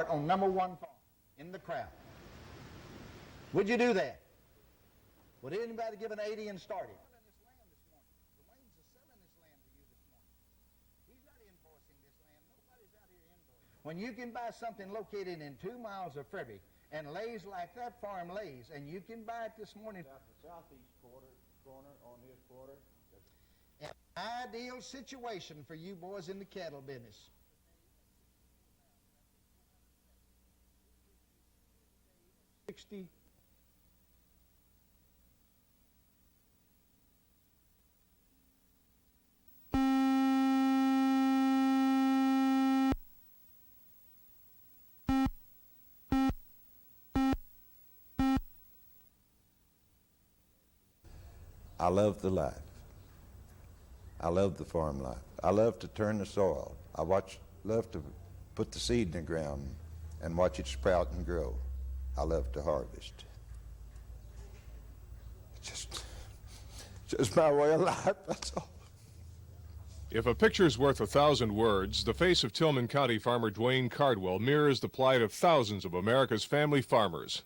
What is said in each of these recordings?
On number 1 farm in the crowd. Would you do that? Would anybody give an 80 and start it? When you can buy something located in 2 miles of Frederick and lays like that farm lays, and you can buy it this morning. Out the southeast corner on his quarter. An ideal situation for you boys in the cattle business. $60. I love the life. I love the farm life. I love to turn the soil. I love to put the seed in the ground and watch it sprout and grow. I love to harvest. Just my way of life, that's all. If a picture's worth 1,000 words, the face of Tillman County farmer Dwayne Cardwell mirrors the plight of thousands of America's family farmers.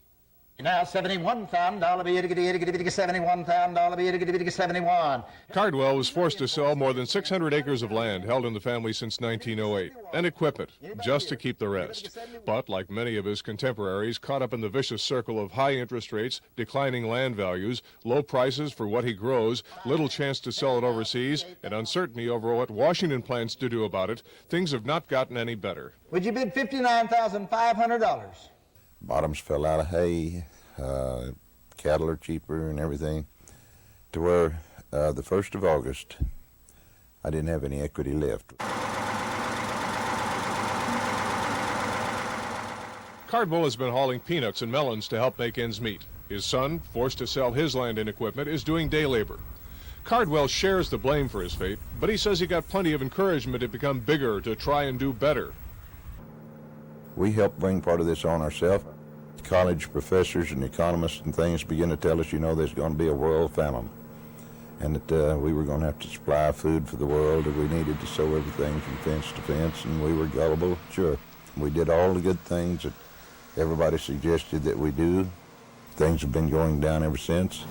Now $71,000, 71. Cardwell was forced to sell more than 600 acres of land held in the family since 1908, and equipment, just to keep the rest. But, like many of his contemporaries, caught up in the vicious circle of high interest rates, declining land values, low prices for what he grows, little chance to sell it overseas, and uncertainty over what Washington plans to do about it, things have not gotten any better. Would you bid $59,500? Bottoms fell out of hay, cattle are cheaper and everything, to where the 1st of August, I didn't have any equity left. Cardwell has been hauling peanuts and melons to help make ends meet. His son, forced to sell his land and equipment, is doing day labor. Cardwell shares the blame for his fate, but he says he got plenty of encouragement to become bigger, to try and do better. We helped bring part of this on ourselves. College professors and economists and things begin to tell us, you know, there's going to be a world famine, and that we were going to have to supply food for the world, and we needed to sow everything from fence to fence, and we were gullible, sure. We did all the good things that everybody suggested that we do. Things have been going down ever since.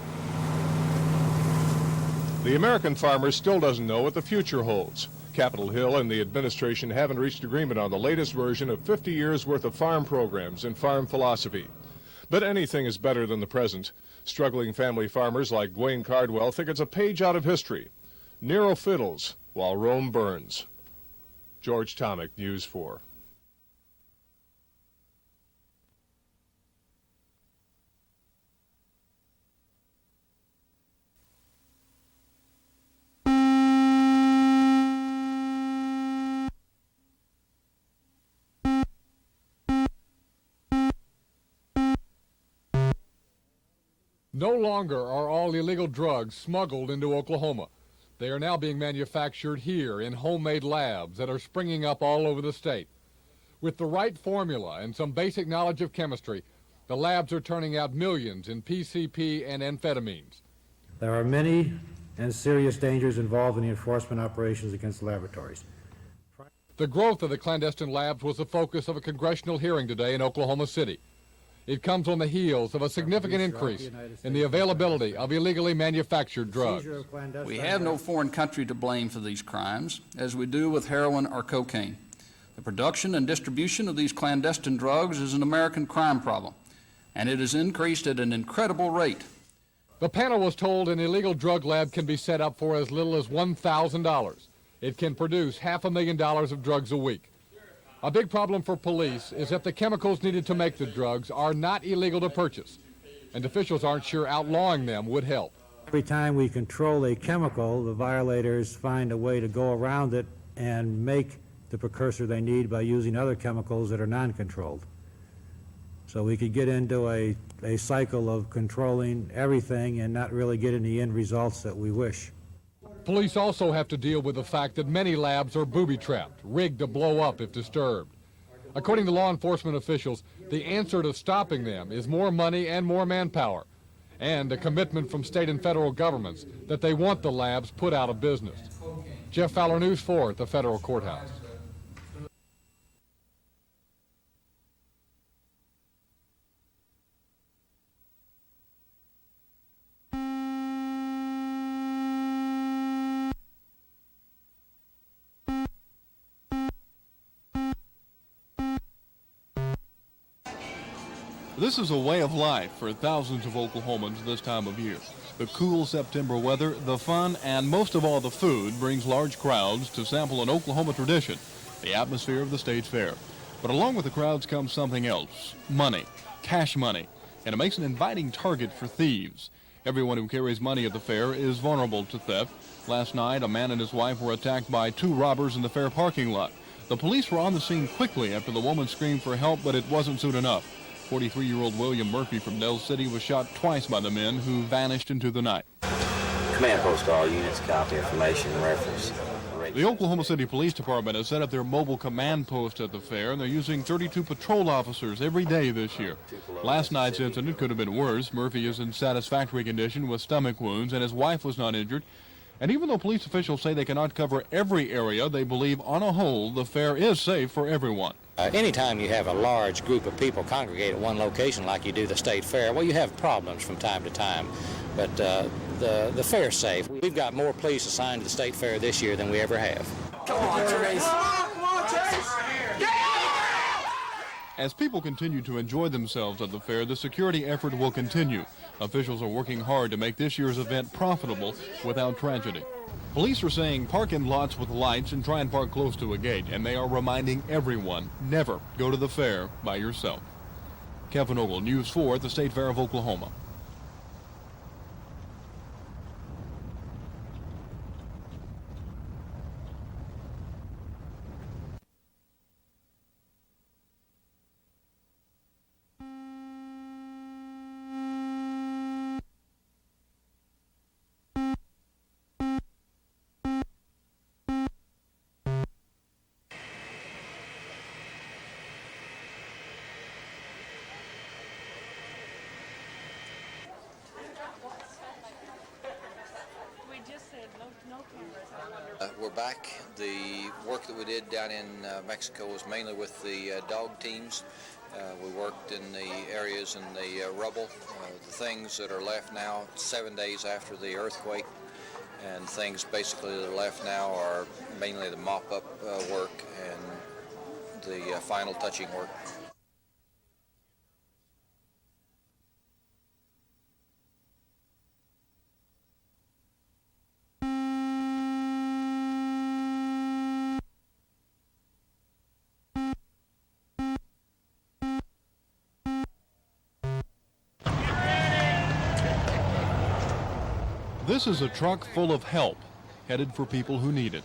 The American farmer still doesn't know what the future holds. Capitol Hill and the administration haven't reached agreement on the latest version of 50 years' worth of farm programs and farm philosophy. But anything is better than the present. Struggling family farmers like Dwayne Cardwell think it's a page out of history. Nero fiddles while Rome burns. George Tomic, News 4. No longer are all illegal drugs smuggled into Oklahoma. They are now being manufactured here in homemade labs that are springing up all over the state. With the right formula and some basic knowledge of chemistry, the labs are turning out millions in PCP and amphetamines. There are many and serious dangers involved in the enforcement operations against the laboratories. The growth of the clandestine labs was the focus of a congressional hearing today in Oklahoma City. It comes on the heels of a significant increase in the availability of illegally manufactured drugs. We have no foreign country to blame for these crimes, as we do with heroin or cocaine. The production and distribution of these clandestine drugs is an American crime problem, and it has increased at an incredible rate. The panel was told an illegal drug lab can be set up for as little as $1,000. It can produce $500,000 of drugs a week. A big problem for police is that the chemicals needed to make the drugs are not illegal to purchase, and officials aren't sure outlawing them would help. Every time we control a chemical, the violators find a way to go around it and make the precursor they need by using other chemicals that are non-controlled. So we could get into a cycle of controlling everything and not really getting the end results that we wish. Police also have to deal with the fact that many labs are booby-trapped, rigged to blow up if disturbed. According to law enforcement officials, the answer to stopping them is more money and more manpower, and a commitment from state and federal governments that they want the labs put out of business. Jeff Fowler, News 4 at the Federal Courthouse. This is a way of life for thousands of Oklahomans this time of year. The cool September weather, the fun, and most of all the food brings large crowds to sample an Oklahoma tradition, the atmosphere of the state fair. But along with the crowds comes something else, money, cash money, and it makes an inviting target for thieves. Everyone who carries money at the fair is vulnerable to theft. Last night, a man and his wife were attacked by two robbers in the fair parking lot. The police were on the scene quickly after the woman screamed for help, but it wasn't soon enough. 43-year-old William Murphy from Dell City was shot twice by the men who vanished into the night. Command post all units, copy information, reference. The Oklahoma City Police Department has set up their mobile command post at the fair, and they're using 32 patrol officers every day this year. Last night's incident could have been worse. Murphy is in satisfactory condition with stomach wounds, and his wife was not injured. And even though police officials say they cannot cover every area, they believe on a whole the fair is safe for everyone. Anytime you have a large group of people congregate at one location like you do the state fair, well, you have problems from time to time. But the fair's safe. We've got more police assigned to the state fair this year than we ever have. Come on, Trace. Come on, Trace. As people continue to enjoy themselves at the fair, the security effort will continue. Officials are working hard to make this year's event profitable without tragedy. Police are saying park in lots with lights and try and park close to a gate, and they are reminding everyone, never go to the fair by yourself. Kevin Ogle, News 4 at the State Fair of Oklahoma. We're back. The work that we did down in Mexico was mainly with the dog teams. We worked in the areas in the rubble, the things that are left now 7 days after the earthquake, and things basically that are left now are mainly the mop-up work and the final touching work. This is a truck full of help, headed for people who need it.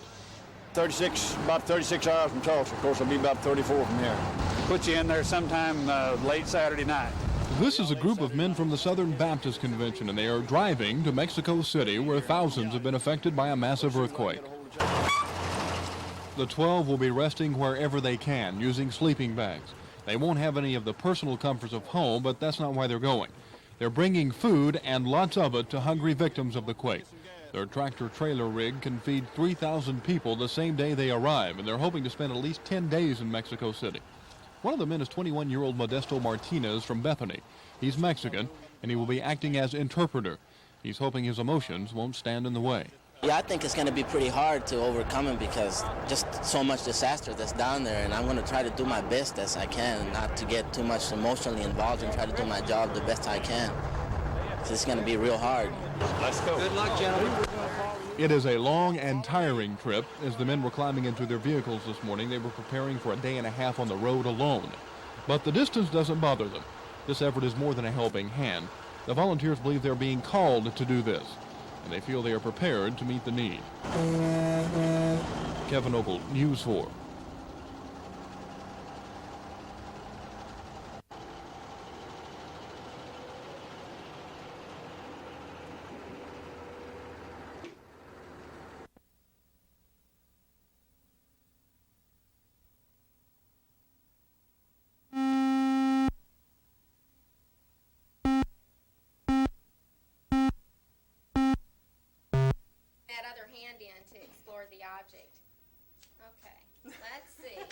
About 36 hours from Tulsa. Of course, it'll be about 34 from here. Put you in there sometime late Saturday night. This is a group of men from the Southern Baptist Convention, and they are driving to Mexico City, where thousands have been affected by a massive earthquake. The 12 will be resting wherever they can, using sleeping bags. They won't have any of the personal comforts of home, but that's not why they're going. They're bringing food and lots of it to hungry victims of the quake. Their tractor-trailer rig can feed 3,000 people the same day they arrive, and they're hoping to spend at least 10 days in Mexico City. One of the men is 21-year-old Modesto Martinez from Bethany. He's Mexican, and he will be acting as interpreter. He's hoping his emotions won't stand in the way. Yeah, I think it's going to be pretty hard to overcome it because just so much disaster that's down there, and I'm going to try to do my best as I can, not to get too much emotionally involved and try to do my job the best I can. So it's going to be real hard. Let's go. Good luck, gentlemen. It is a long and tiring trip. As the men were climbing into their vehicles this morning, they were preparing for a day and a half on the road alone. But the distance doesn't bother them. This effort is more than a helping hand. The volunteers believe they're being called to do this, and they feel they are prepared to meet the need. Kevin Ogle, News 4. To explore the object. Okay, let's see. Okay.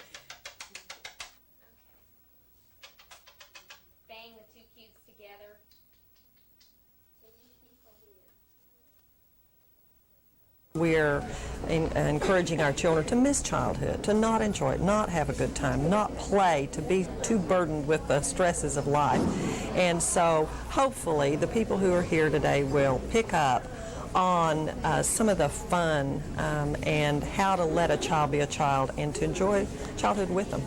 Bang the two cubes together. We're encouraging our children to miss childhood, to not enjoy it, not have a good time, not play, to be too burdened with the stresses of life. And so hopefully the people who are here today will pick up on some of the fun and how to let a child be a child and to enjoy childhood with them.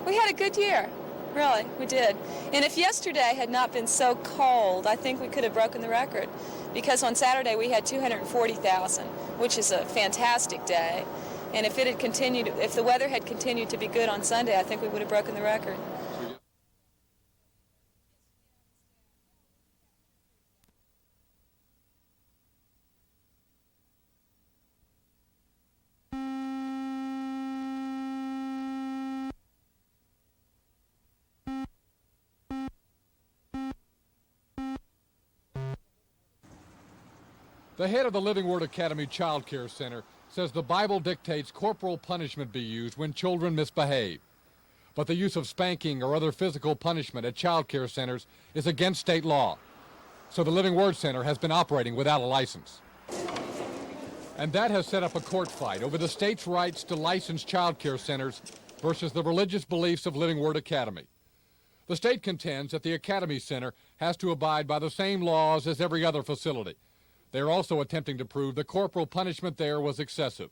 We had a good year, really, we did. And if yesterday had not been so cold, I think we could have broken the record. Because on Saturday we had 240,000, which is a fantastic day. And if it had continued, if the weather had continued to be good on Sunday, I think we would have broken the record. The head of the Living Word Academy Child Care Center says the Bible dictates corporal punishment be used when children misbehave. But the use of spanking or other physical punishment at child care centers is against state law. So the Living Word Center has been operating without a license. And that has set up a court fight over the state's rights to license child care centers versus the religious beliefs of Living Word Academy. The state contends that the Academy Center has to abide by the same laws as every other facility. They are also attempting to prove the corporal punishment there was excessive.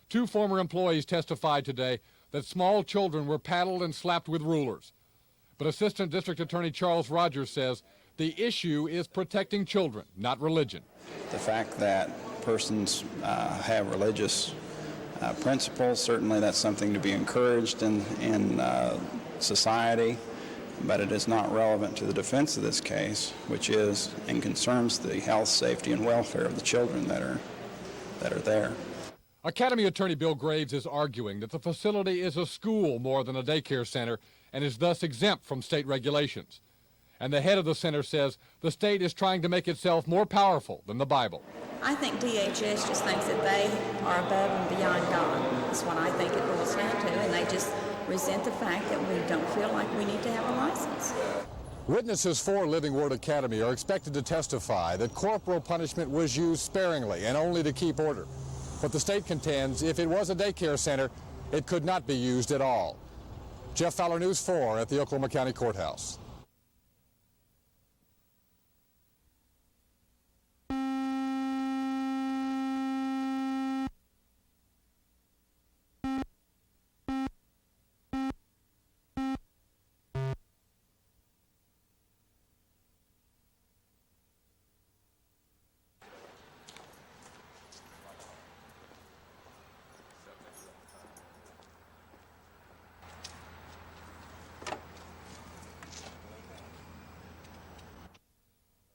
2 former employees testified today that small children were paddled and slapped with rulers. But Assistant District Attorney Charles Rogers says the issue is protecting children, not religion. The fact that persons have religious principles, certainly that's something to be encouraged in society. But it is not relevant to the defense of this case, which is and concerns the health, safety, and welfare of the children that are there. Academy Attorney Bill Graves is arguing that the facility is a school more than a daycare center and is thus exempt from state regulations. And the head of the center says the state is trying to make itself more powerful than the Bible. I think DHS just thinks that they are above and beyond God. That's what I think it boils down to, and they just resent the fact that we don't feel like we need to have a license. Witnesses for Living Word Academy are expected to testify that corporal punishment was used sparingly and only to keep order. But the state contends if it was a daycare center, it could not be used at all. Jeff Fowler, News 4 at the Oklahoma County Courthouse.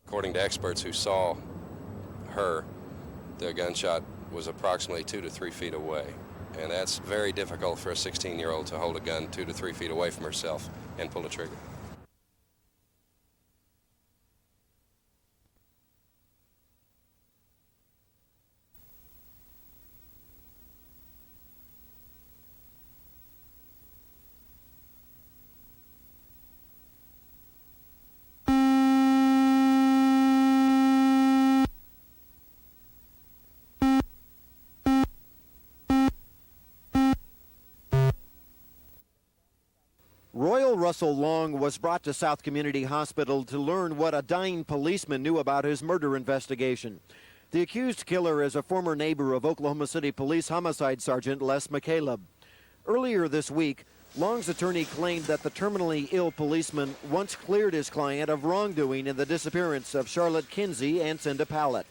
According to experts who saw her, the gunshot was approximately 2 to 3 feet away. And that's very difficult for a 16-year-old to hold a gun 2 to 3 feet away from herself and pull a trigger. Russel Long was brought to South Community Hospital to learn what a dying policeman knew about his murder investigation. The accused killer is a former neighbor of Oklahoma City Police Homicide Sergeant Les McCaleb. Earlier this week, Long's attorney claimed that the terminally ill policeman once cleared his client of wrongdoing in the disappearance of Charlotte Kinsey and Cinda Pallett.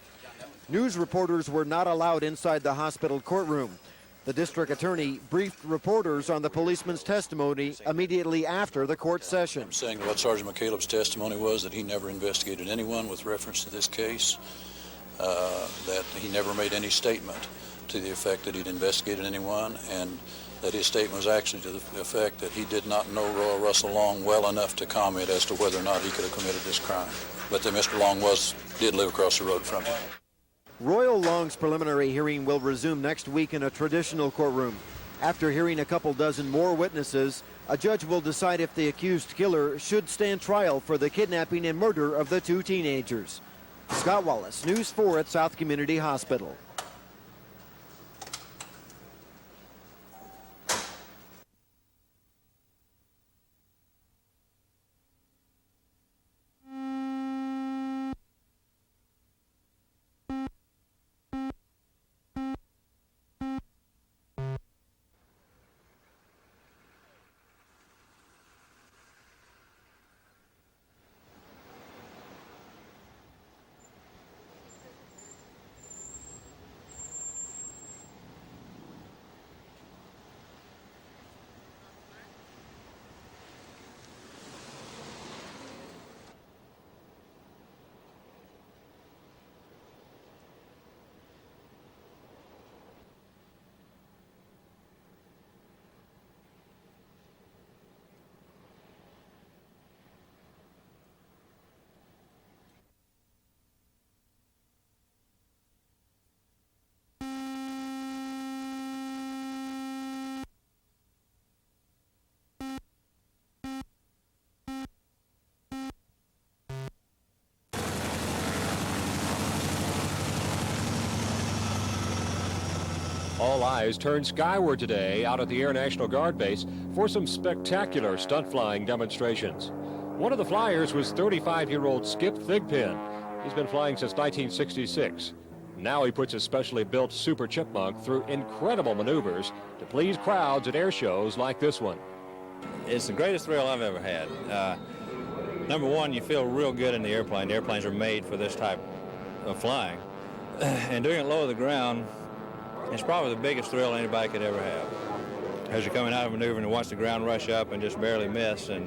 News reporters were not allowed inside the hospital courtroom. The district attorney briefed reporters on the policeman's testimony immediately after the court session. I'm saying what Sergeant McCaleb's testimony was, that he never investigated anyone with reference to this case, that he never made any statement to the effect that he'd investigated anyone, and that his statement was actually to the effect that he did not know Russel Long well enough to comment as to whether or not he could have committed this crime, but that Mr. Long did live across the road from him. Royal Long's preliminary hearing will resume next week in a traditional courtroom. After hearing a couple dozen more witnesses, a judge will decide if the accused killer should stand trial for the kidnapping and murder of the two teenagers. Scott Wallace, News 4 at South Community Hospital. All eyes turn skyward today out at the Air National Guard base for some spectacular stunt flying demonstrations. One of the flyers was 35-year-old Skip Thigpen. He's been flying since 1966. Now he puts his specially built Super Chipmunk through incredible maneuvers to please crowds at air shows like this one. It's the greatest thrill I've ever had. Number one, you feel real good in the airplane. The airplanes are made for this type of flying. And doing it low to the ground, it's probably the biggest thrill anybody could ever have. As you're coming out of a maneuver and watch the ground rush up and just barely miss, and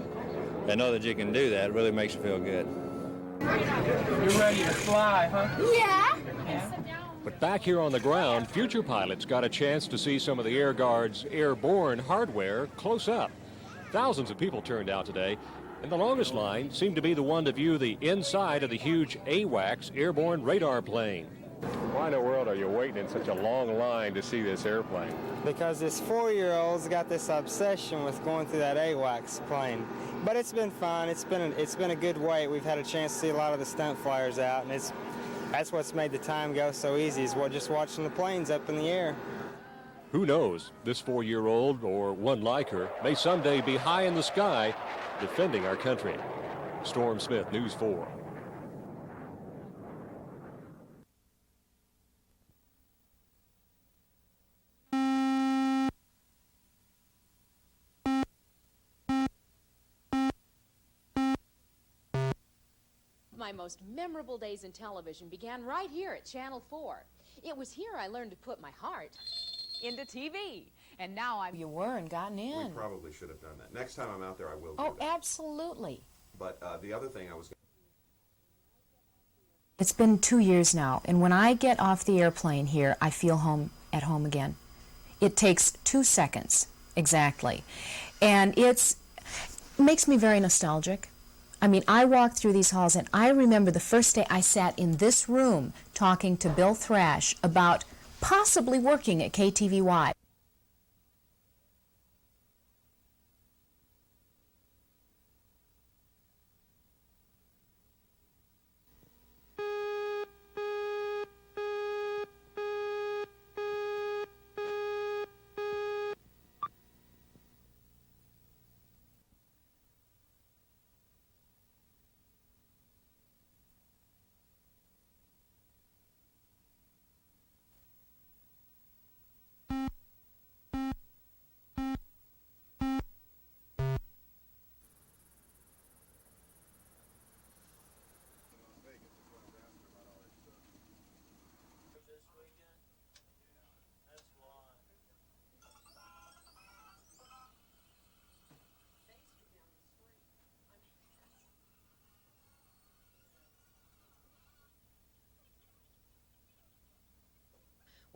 know that you can do that really makes you feel good. You're ready to fly, huh? Yeah. But back here on the ground, future pilots got a chance to see some of the Air Guard's airborne hardware close up. Thousands of people turned out today, and the longest line seemed to be the one to view the inside of the huge AWACS airborne radar plane. Why in the world are you waiting in such a long line to see this airplane? Because this 4-year-old's got this obsession with going through that AWACS plane. But it's been fun. It's been a good wait. We've had a chance to see a lot of the stunt flyers out, and that's what's made the time go so easy, is just watching the planes up in the air. Who knows? This 4-year-old, or one like her, may someday be high in the sky defending our country. Storm Smith, News 4. My most memorable days in television began right here at Channel 4. It was here I learned to put my heart into TV. And now you were and gotten in. We probably should have done that. Next time I'm out there, I will do Oh, that. absolutely. But the other thing I was... It's been 2 years now, and when I get off the airplane here, I feel at home again. It takes 2 seconds, exactly. And it makes me very nostalgic. I mean, I walked through these halls, and I remember the first day I sat in this room talking to Bill Thrash about possibly working at KTVY.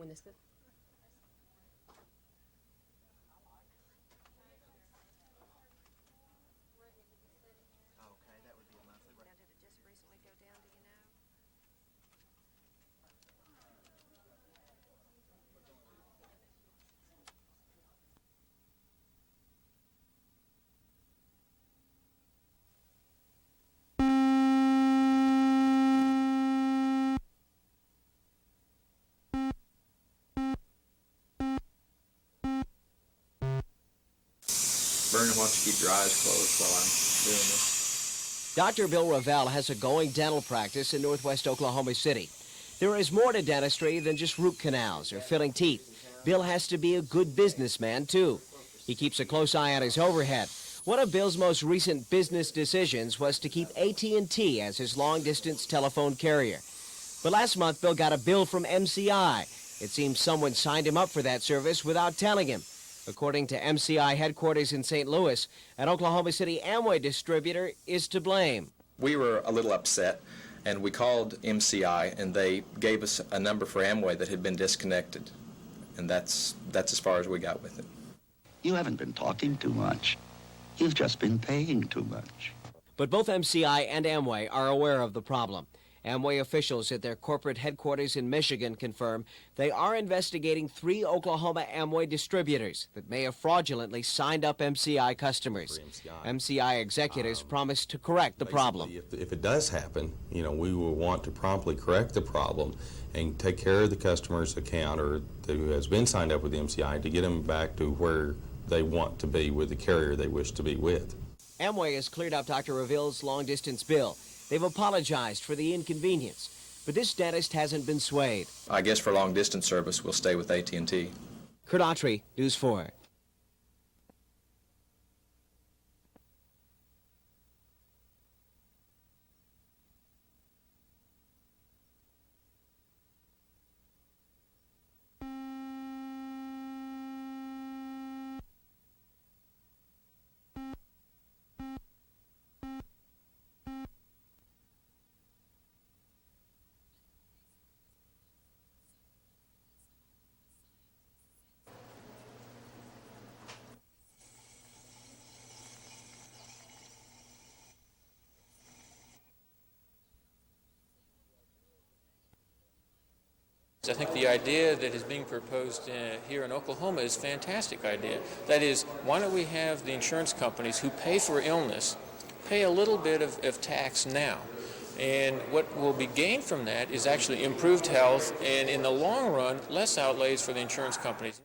When this goes. Okay, that would be a monthly rate. Now, did it just recently go down, do you know? Vernon, why don't you keep your eyes closed while I'm doing this? Dr. Bill Ravel has a going dental practice in northwest Oklahoma City. There is more to dentistry than just root canals or filling teeth. Bill has to be a good businessman, too. He keeps a close eye on his overhead. One of Bill's most recent business decisions was to keep AT&T as his long-distance telephone carrier. But last month, Bill got a bill from MCI. It seems someone signed him up for that service without telling him. According to MCI headquarters in St. Louis, an Oklahoma City Amway distributor is to blame. We were a little upset, and we called MCI, and they gave us a number for Amway that had been disconnected. And that's as far as we got with it. You haven't been talking too much. You've just been paying too much. But both MCI and Amway are aware of the problem. Amway officials at their corporate headquarters in Michigan confirm they are investigating 3 Oklahoma Amway distributors that may have fraudulently signed up MCI customers. MCI executives promised to correct the problem. If it does happen, we will want to promptly correct the problem and take care of the customer's account or who has been signed up with the MCI to get them back to where they want to be with the carrier they wish to be with. Amway has cleared up Dr. Ravel's long-distance bill. They've apologized for the inconvenience, but this dentist hasn't been swayed. I guess for long-distance service, we'll stay with AT&T. Kurt Autry, News 4. I think the idea that is being proposed here in Oklahoma is a fantastic idea. That is, why don't we have the insurance companies who pay for illness pay a little bit of tax now? And what will be gained from that is actually improved health and, in the long run, less outlays for the insurance companies.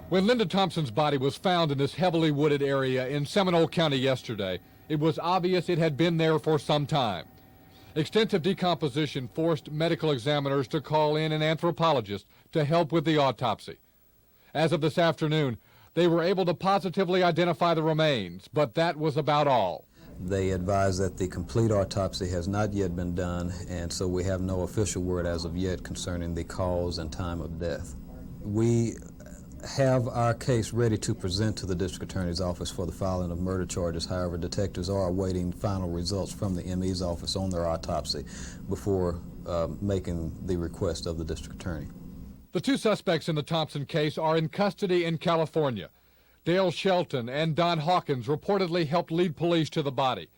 When Linda Thompson's body was found in this heavily wooded area in Seminole County yesterday, it was obvious it had been there for some time. Extensive decomposition forced medical examiners to call in an anthropologist to help with the autopsy. As of this afternoon, they were able to positively identify the remains, but that was about all. They advise that the complete autopsy has not yet been done, and so we have no official word as of yet concerning the cause and time of death. We have our case ready to present to the district attorney's office for the filing of murder charges. However, detectives are awaiting final results from the ME's office on their autopsy before making the request of the district attorney. The 2 suspects in the Thompson case are in custody in California. Dale Shelton and Don Hawkins reportedly helped lead police to the body.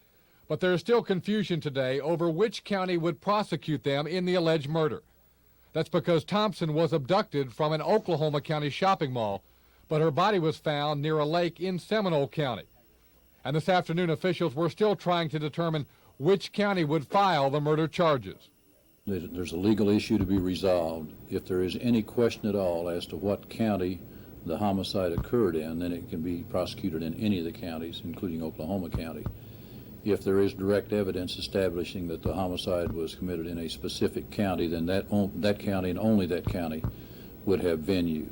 But there is still confusion today over which county would prosecute them in the alleged murder. That's because Thompson was abducted from an Oklahoma County shopping mall, but her body was found near a lake in Seminole County. And this afternoon, officials were still trying to determine which county would file the murder charges. There's a legal issue to be resolved. If there is any question at all as to what county the homicide occurred in, then it can be prosecuted in any of the counties, including Oklahoma County. If there is direct evidence establishing that the homicide was committed in a specific county, then that county and only that county would have venue.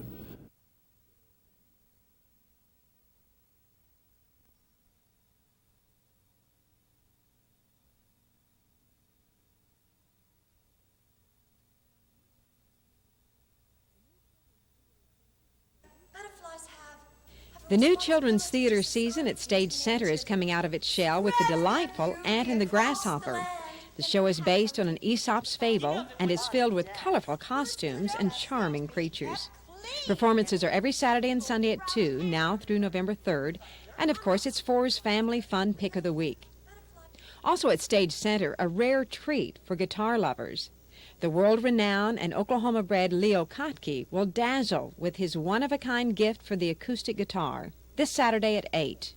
The new children's theater season at Stage Center is coming out of its shell with the delightful Ant and the Grasshopper. The show is based on an Aesop's fable and is filled with colorful costumes and charming creatures. Performances are every Saturday and Sunday at 2, now through November 3rd, and of course it's 4's Family Fun Pick of the Week. Also at Stage Center, a rare treat for guitar lovers. The world-renowned and Oklahoma-bred Leo Kottke will dazzle with his one-of-a-kind gift for the acoustic guitar this Saturday at 8.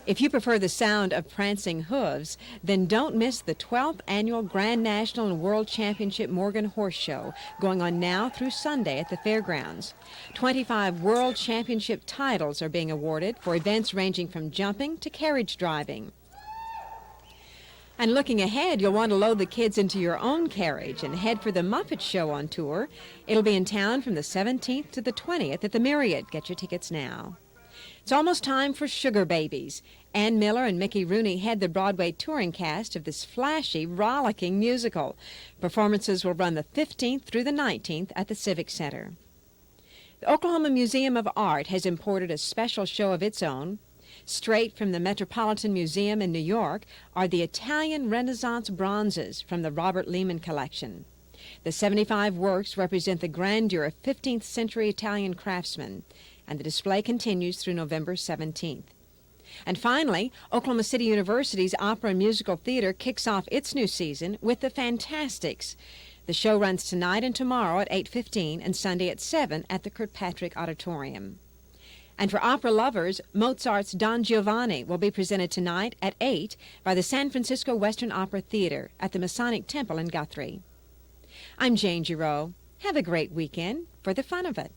If you prefer the sound of prancing hooves, then don't miss the 12th Annual Grand National and World Championship Morgan Horse Show going on now through Sunday at the Fairgrounds. 25 World Championship titles are being awarded for events ranging from jumping to carriage driving. And looking ahead, you'll want to load the kids into your own carriage and head for the Muppets show on tour. It'll be in town from the 17th to the 20th at the Myriad. Get your tickets now. It's almost time for Sugar Babies. Ann Miller and Mickey Rooney head the Broadway touring cast of this flashy, rollicking musical. Performances will run the 15th through the 19th at the Civic Center. The Oklahoma Museum of Art has imported a special show of its own. Straight from the Metropolitan Museum in New York are the Italian Renaissance bronzes from the Robert Lehman collection. The 75 works represent the grandeur of 15th century Italian craftsmen, and the display continues through November 17th. And finally, Oklahoma City University's Opera and Musical Theater kicks off its new season with The Fantastics. The show runs tonight and tomorrow at 8:15 and Sunday at 7 at the Kirkpatrick Auditorium. And for opera lovers, Mozart's Don Giovanni will be presented tonight at 8 by the San Francisco Western Opera Theater at the Masonic Temple in Guthrie. I'm Jane Giroux. Have a great weekend for the fun of it.